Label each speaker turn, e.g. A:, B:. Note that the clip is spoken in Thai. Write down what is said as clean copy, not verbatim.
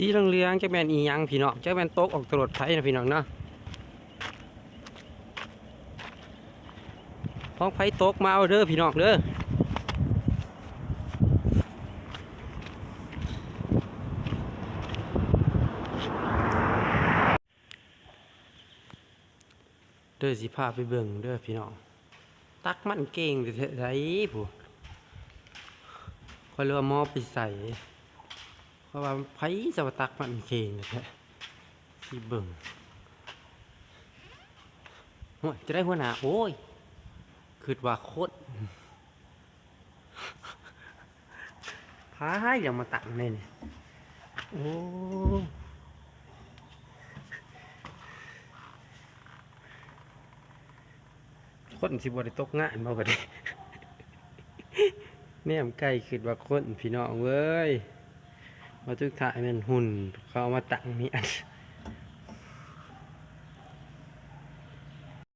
A: สีเหลืองๆจะแม่นอีหยังพี่น้องจะแม่นตกออกตลอดไทยนะพี่น้องเนาะของไผตกมาเอาเด้อพี่น้องเด้อเด้อสิพาไปเบิ่งเด้อพี่น้องตักมันเก่งแต่ไสผู้คอยเรือมอไปใส่เพราะว่าไผจะมาตักมันเก่งแท้สิเบิ่งโอ้ยจะได้หัวหน้าโอ้ยคิดว่าโคตรพายอย่ามาตักนี่นี่โอ้คนสิบ่ได้ตกงานบ่ก็ได้แนมไก่คิดว่าคนพี่น้องเว้ยมาทุกท่ายแม่นหุ่นเขาเอามาตักมีอัน